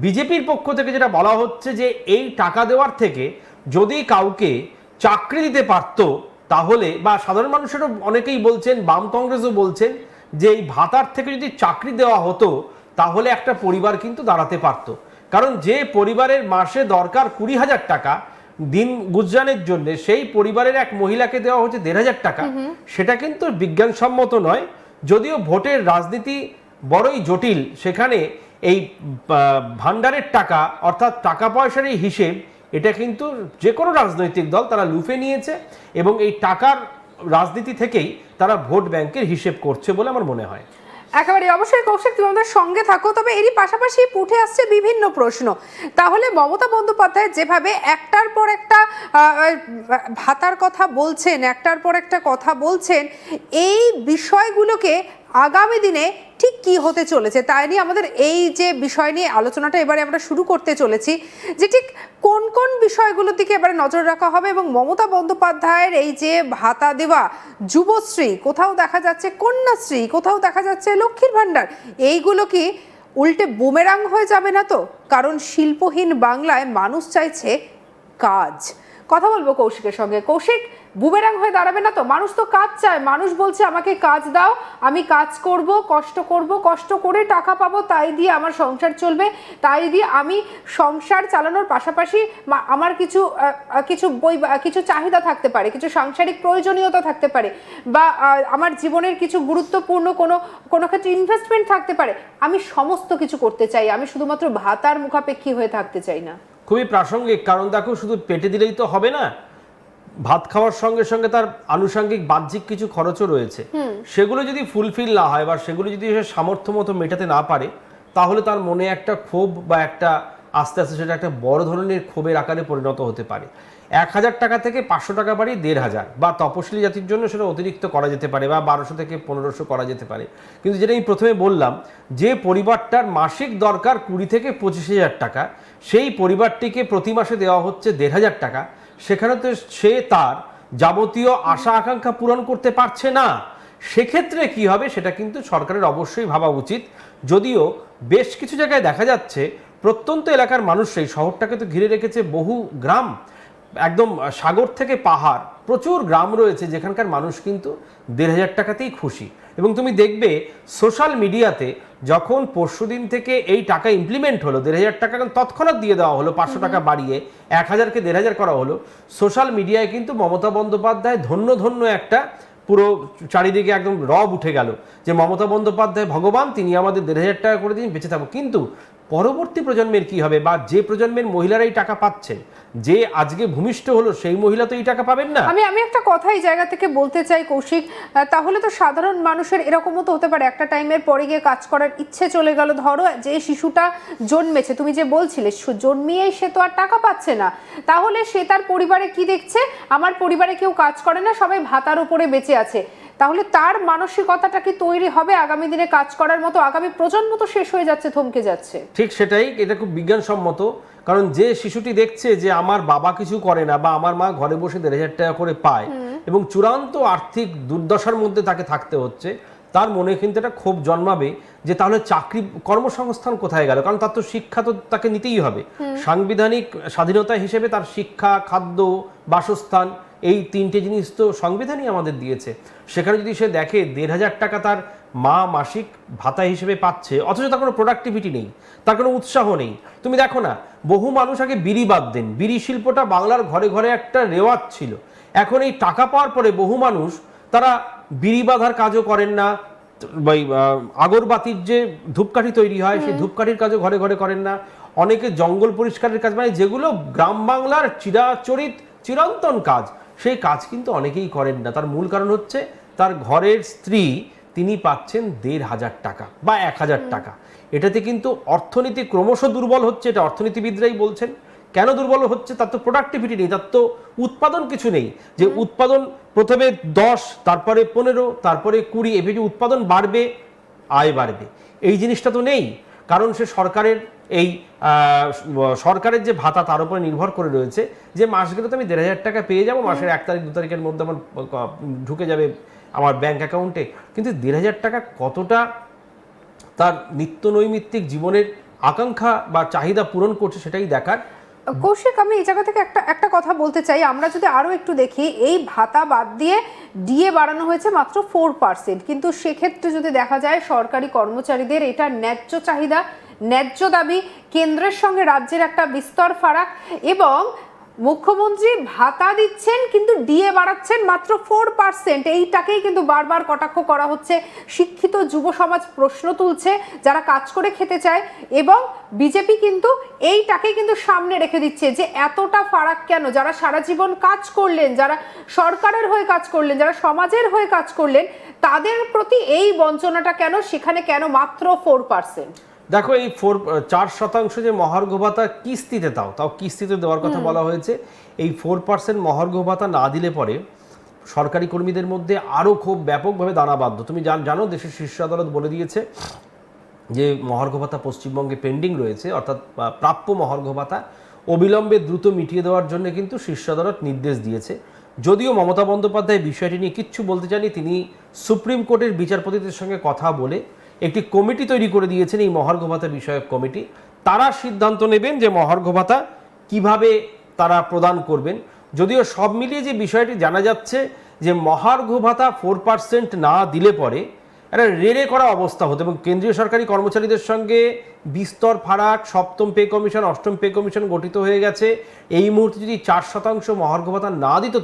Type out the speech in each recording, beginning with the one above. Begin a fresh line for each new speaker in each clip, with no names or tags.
বিজেপির পক্ষ থেকে যেটা বলা হচ্ছে যে এই টাকা দেওয়ার থেকে যদি কাউকে চাকরি দিতে পারতো তাহলে, বা সাধারণ মানুষেরও অনেকেই বলছেন, বাম কংগ্রেসও বলছেন যে এই ভাতার থেকে যদি চাকরি দেওয়া হতো তাহলে একটা পরিবার কিন্তু দাঁড়াতে পারতো। কারণ যে পরিবারের মাসে দরকার 20,000 টাকা দিন গুজরানের জন্য, সেই পরিবারের এক মহিলাকে দেওয়া হচ্ছে 1,500 টাকা, সেটা কিন্তু বিজ্ঞানসম্মত নয়। যদিও ভোটের রাজনীতি বড়ই জটিল, সেখানে এই ভান্ডারের টাকা অর্থাৎ টাকা পয়সার এই হিসেব, এটা কিন্তু যে কোনো রাজনৈতিক দল তারা লুফে নিয়েছে এবং এই টাকার রাজনীতি থেকেই তারা ভোট ব্যাংকের হিসেব করছে বলে আমার মনে হয়।
একেবারে অবশ্যই কৌশিক, তুমি আমাদের সঙ্গে থাকো। তবে এরই পাশাপাশি উঠে আসছে বিভিন্ন প্রশ্ন। তাহলে মমতা বন্দ্যোপাধ্যায় যেভাবে একটার পর একটা ভাতার কথা বলছেন, একটার পর একটা কথা বলছেন, এই বিষয়গুলোকে আগামী দিনে ঠিক কি হতে চলেছে তাই নিয়ে আমাদের এই যে বিষয় নিয়ে আলোচনাটা এবারে আমরা শুরু করতে চলেছি, যে ঠিক কোন কোন বিষয়গুলোর দিকে এবারে নজর রাখা হবে। এবং মমতা বন্দ্যোপাধ্যায়ের এই যে ভাতা দেওয়া, যুবশ্রী, কোথাও দেখা যাচ্ছে কন্যাশ্রী, কোথাও দেখা যাচ্ছে লক্ষ্মীর ভাণ্ডার, এইগুলো কি উল্টে বুমেরাং হয়ে যাবে না তো? কারণ শিল্পহীন বাংলায় মানুষ চাইছে কাজ। কথা বলবো কৌশিকের সঙ্গে। কৌশিক, বুমেরাং হয়ে দাঁড়াবে না তো? মানুষ তো কাজ চায়, মানুষ বলছে আমাকে কাজ দাও, আমি কাজ করব, কষ্ট করে টাকা পাবো, তাই দিয়ে আমার সংসার চলবে, তাই দিয়ে আমি সংসার চালানোর পাশাপাশি আমার কিছু চাহিদা থাকতে পারে, কিছু সাংসারিক প্রয়োজনীয়তা থাকতে পারে, বা আমার জীবনের কিছু গুরুত্বপূর্ণ কোনো ক্ষেত্রে ইনভেস্টমেন্ট থাকতে পারে। আমি সমস্ত কিছু করতে চাই, আমি শুধুমাত্র ভাতার মুখাপেক্ষী হয়ে থাকতে চাই না।
খুবই প্রাসঙ্গিক, কারণ দেখো শুধু পেটে দিলেই তো হবে না, ভাত খাওয়ার সঙ্গে সঙ্গে তার আনুষঙ্গিক বাহ্যিক কিছু খরচও রয়েছে। সেগুলো যদি ফুলফিল না হয় বা সেগুলো যদি সে সামর্থ্য মতো মেটাতে না পারে, তাহলে তার মনে একটা ক্ষোভ বা একটা আস্তে আস্তে সেটা একটা বড় ধরনের ক্ষোভের আকারে পরিণত হতে পারে। 1,000 টাকা থেকে 500 টাকা বাড়িয়ে 1,500, বা তপশিলি জাতির জন্য সেটা অতিরিক্ত করা যেতে পারে, বা 1200 থেকে 1500 করা যেতে পারে। কিন্তু যেটা আমি প্রথমে বললাম, যে পরিবারটার মাসিক দরকার 20 থেকে 25,000 টাকা, সেই পরিবারটিকে প্রতি মাসে দেওয়া হচ্ছে 1,500 টাকা, সেখানে তো সে তার যাবতীয় আশা আকাঙ্ক্ষা পূরণ করতে পারছে না। সেক্ষেত্রে কি হবে সেটা কিন্তু সরকারের অবশ্যই ভাবা উচিত। যদিও বেশ কিছু জায়গায় দেখা যাচ্ছে প্রত্যন্ত এলাকার মানুষরাই, শহরটাকে তো ঘিরে রেখেছে বহু গ্রাম, একদম সাগর থেকে পাহাড়, প্রচুর গ্রাম রয়েছে যেখানকার মানুষ কিন্তু 1,500 টাকাতেই খুশি। এবং তুমি দেখবে সোশ্যাল মিডিয়াতে যখন পরশুদিন থেকে এই টাকা ইমপ্লিমেন্ট হলো, 1,500 টাকা তৎক্ষণাৎ দিয়ে দেওয়া হলো, 500 টাকা বাড়িয়ে 1,000কে 1,500 করা হলো, সোশ্যাল মিডিয়ায় কিন্তু মমতা বন্দ্যোপাধ্যায় ধন্য ধন্য একটা পুরো চারিদিকে একদম রব উঠে গেল যে মমতা বন্দ্যোপাধ্যায় ভগবান, তিনি আমাদের 1,500 টাকা করে দিন, বেঁচে থাকবো। কিন্তু পরবর্তী প্রজন্মের কি হবে, বা যে প্রজন্মের মহিলারাই টাকা পাচ্ছেন, যে আজকে ভূমিষ্ঠ হলো সেই মহিলা তো এই টাকা পাবেন না।
আমি একটা কথা এই জায়গা থেকে বলতে চাই কৌশিক, তাহলে তো সাধারণ মানুষের এরকমও তো হতে পারে একটা টাইমের পরে গিয়ে কাজ করার ইচ্ছে চলে গেল। ধরো যে শিশুটা জন্মেছে, তুমি যে বলছিলে জন্মিয়েই সে তো আর টাকা পাচ্ছে না, তাহলে সে তার পরিবারে কি দেখছে, আমার পরিবারে কেউ কাজ করে না, সবাই ভাতার উপরে বেঁচে আছে, তাহলে তার মানসিকতাটা কি তৈরি হবে আগামী দিনে কাজ করার মতো? আগামী প্রজন্ম তো শেষ হয়ে যাচ্ছে, থমকে যাচ্ছে।
ঠিক সেটাই, এটা খুব বিজ্ঞানসম্মত। কারণ যে শিশুটি দেখছে যে আমার বাবা কিছু করে না, বা আমার মা ঘরে বসে 1,500 টাকা করে পায় এবং চূড়ান্ত আর্থিক দুর্দশার মধ্যে তাকে থাকতে হচ্ছে, তার মনে কিন্তু একটা ক্ষোভ জন্মাবে যে তাহলে চাকরি কর্মসংস্থান কোথায় গেল। কারণ তার তো শিক্ষা তো তাকে নিতেই হবে। সাংবিধানিক স্বাধীনতা হিসেবে তার শিক্ষা, খাদ্য, বাসস্থান, এই 3টে জিনিস তো সংবিধানই আমাদের দিয়েছে। সেখানে যদি সে দেখে 1,500 টাকা তার মা মাসিক ভাতা হিসেবে পাচ্ছে, অথচ তার কোনো প্রোডাক্টিভিটি নেই, তার কোনো উৎসাহ নেই। তুমি দেখো না, বহু মানুষ আগে বিড়ি বাদ দেন, বিড়ি শিল্পটা বাংলার ঘরে ঘরে একটা রেওয়াজ ছিল। এখন এই টাকা পাওয়ার পরে বহু মানুষ তারা বিড়ি বাঁধার কাজও করেন না, আগরবাতির যে ধূপকাঠি তৈরি হয় সেই ধূপকাঠির কাজও ঘরে ঘরে করেন না, অনেকে জঙ্গল পরিষ্কারের কাজ, মানে যেগুলো গ্রাম বাংলার চিরন্তন কাজ, সেই কাজ কিন্তু অনেকেই করেন না। তার মূল কারণ হচ্ছে তার ঘরের স্ত্রী, তিনি পাচ্ছেন 1,500 টাকা বা 1,000 টাকা। এটাতে কিন্তু অর্থনীতি ক্রমশ দুর্বল হচ্ছে, এটা অর্থনীতিবিদরাই বলছেন। কেন দুর্বল হচ্ছে? তার তো প্রোডাক্টিভিটি নেই, তার তো উৎপাদন কিছু নেই। যে উৎপাদন প্রথমে 10, তারপরে 15, তারপরে 20, এভাবে উৎপাদন বাড়বে, আয় বাড়বে, এই জিনিসটা তো নেই। কারণ সে সরকারের যে ভাতা তার উপরে নির্ভর করে রয়েছে, যে মাস গেলে তো আমি 1,500 টাকা পেয়ে যাবো, মাসের 1 তারিখ 2 তারিখের মধ্যে আমার ঢুকে যাবে আমার ব্যাংক অ্যাকাউন্টে। কিন্তু 1,500 টাকা কতটা তার নিত্য নৈমিত্তিক জীবনের
আকাঙ্ক্ষা
বা চাহিদা পূরণ করছে সেটাই দেখার।
কৌশিক, আমি এই জায়গা থেকে একটা কথা বলতে চাই, আমরা যদি আরো একটু দেখি, এই ভাতা বাদ দিয়ে ডিএ বাড়ানো হয়েছে মাত্র 4%, কিন্তু সেক্ষেত্রে যদি দেখা যায় সরকারি কর্মচারীদের এটা ন্যায্য চাহিদা, ন্যায্য দাবি, কেন্দ্রের সঙ্গে রাজ্যের একটা বিস্তর ফারাক, এবং মুখ্যমন্ত্রী ভাতা দিচ্ছেন কিন্তু ডিএ বাড়াচ্ছেন মাত্র 4%। এইটাকেই কিন্তু বারবার কটাক্ষ করা হচ্ছে। শিক্ষিত যুব সমাজ প্রশ্ন তুলছে, যারা কাজ করে খেতে চায়, এবং বিজেপি কিন্তু এইটাকেই কিন্তু সামনে রেখে দিচ্ছে যে এতটা ফারাক কেন? যারা সারা জীবন কাজ করলেন, যারা সরকারের হয়ে কাজ করলেন, যারা সমাজের হয়ে কাজ করলেন, তাদের প্রতি এই বঞ্চনাটা কেন? সেখানে কেন মাত্র 4%?
দেখো, এই 4% যে মহার্ঘ ভাতা কিস্তিতে তাও কিস্তিতে দেওয়ার কথা বলা হয়েছে। এই 4% মহার্ঘ ভাতা না দিলে পরে সরকারি কর্মীদের মধ্যে আরও খুব ব্যাপকভাবে দানা বাঁধত। তুমি জানো দেশের শীর্ষ আদালত বলে দিয়েছে যে মহার্ঘ ভাতা পশ্চিমবঙ্গে পেন্ডিং রয়েছে, অর্থাৎ প্রাপ্য মহার্ঘ ভাতা অবিলম্বে দ্রুত মিটিয়ে দেওয়ার জন্য কিন্তু শীর্ষ আদালত নির্দেশ দিয়েছে। যদিও মমতা বন্দ্যোপাধ্যায় বিষয়টি নিয়ে কিচ্ছু বলতে চাননি, তিনি সুপ্রিম কোর্টের বিচারপতিদের সঙ্গে কথা বলে একটি কমিটি তৈরি করে দিয়েছেন, এই মহার্ঘ ভাতা বিষয়ক কমিটি। তারা সিদ্ধান্ত নেবেন যে মহার্ঘ ভাতা কীভাবে তারা প্রদান করবেন। যদিও সব মিলিয়ে যে বিষয়টি জানা যাচ্ছে যে মহার্ঘ ভাতা 4% না দিলে পরে একটা রেড়ে করা অবস্থা হতো, এবং কেন্দ্রীয় সরকারি কর্মচারীদের সঙ্গে বিস্তর ফারাক, সপ্তম পে কমিশন, অষ্টম পে কমিশন গঠিত হয়ে গেছে। এই মুহূর্তে যদি 4% মহার্ঘ ভাতা না দিত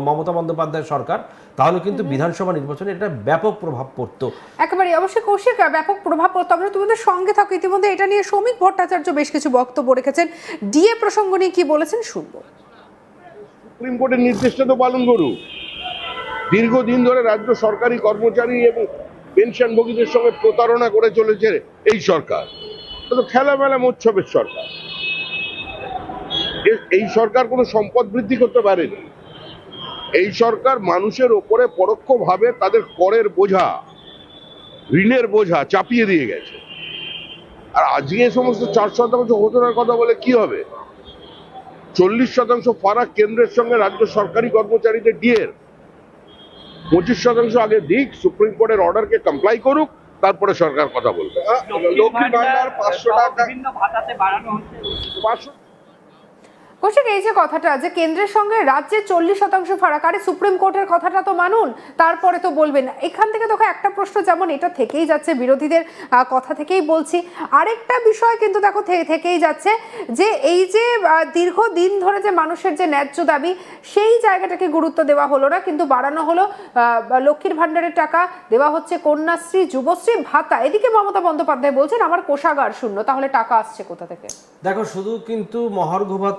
মমতা বন্দ্যোপাধ্যায় সরকার, তাহলে কিন্তু বিধানসভা নির্বাচনে এটা ব্যাপক প্রভাব পড়তো।
একেবারে অবশ্যই কৌশিক, ব্যাপক প্রভাব পড়তো। আমরা তোমাদের সঙ্গে থাকো, ইতিমধ্যে এটা নিয়ে শ্রমিক ভট্টাচার্য বেশ কিছু বক্তব্য রেখেছেন। ডিএ প্রসঙ্গ নিয়ে কি বলেছেন শুনবো।
সুপ্রিম কোর্টের নির্দেশটা তো পালন করুক। দীর্ঘদিন ধরে রাজ্য সরকারি কর্মচারী এবং পেনশনভোগীদের সঙ্গে প্রতারণা করে চলেছে এই সরকার। এটা তো খেলামেলা মোচ্ছবের সরকার। এই সরকার কোনো সম্পদ বৃদ্ধি করতে পারেনি। এই সরকার মানুষের ওপরে পরোক্ষভাবে তাদের করের বোঝা, ঋণের বোঝা চাপিয়ে দিয়ে গেছে। আর আজকে এই সমস্ত 4% ঘোষণার কথা বলে কি হবে? 40% ফারাক কেন্দ্রের সঙ্গে রাজ্য সরকারি কর্মচারীদের ডিএর। 25% আগে দিক, সুপ্রিম কোর্টের অর্ডারকে কমপ্লাই করুক, তারপরে সরকার কথা বলবে। লক্ষ্মী ভান্ডার 500 টাকা বিভিন্ন ভাতাতে বাড়ানো হচ্ছে। 500
কৌশিক, এই যে কথাটা যে কেন্দ্রের সঙ্গে রাজ্যের 40% ফারাক, আরে সুপ্রিম কোর্টের কথাটা তো মানুন, তারপরে তো বলবেন। এখান থেকে দেখো একটা প্রশ্ন যেমন এটা থেকেই যাচ্ছে, বিরোধীদের কথা থেকেই বলছি, আরেকটা বিষয় কিন্তু দেখো থেকেই যাচ্ছে যে এই যে দীর্ঘদিন ধরে যে মানুষের যে ন্যায্য দাবি, সেই জায়গাটাকে গুরুত্ব দেওয়া হলো না, কিন্তু বাড়ানো হলো লক্ষ্মীর ভান্ডারের টাকা, দেওয়া হচ্ছে কন্যাশ্রী, যুবশ্রী ভাতা। এদিকে মমতা বন্দ্যোপাধ্যায় বলছেন আমার কোষাগার শূন্য, তাহলে টাকা আসছে কোথা থেকে?
দেখো, শুধু কিন্তু মহার্ঘ ভাতা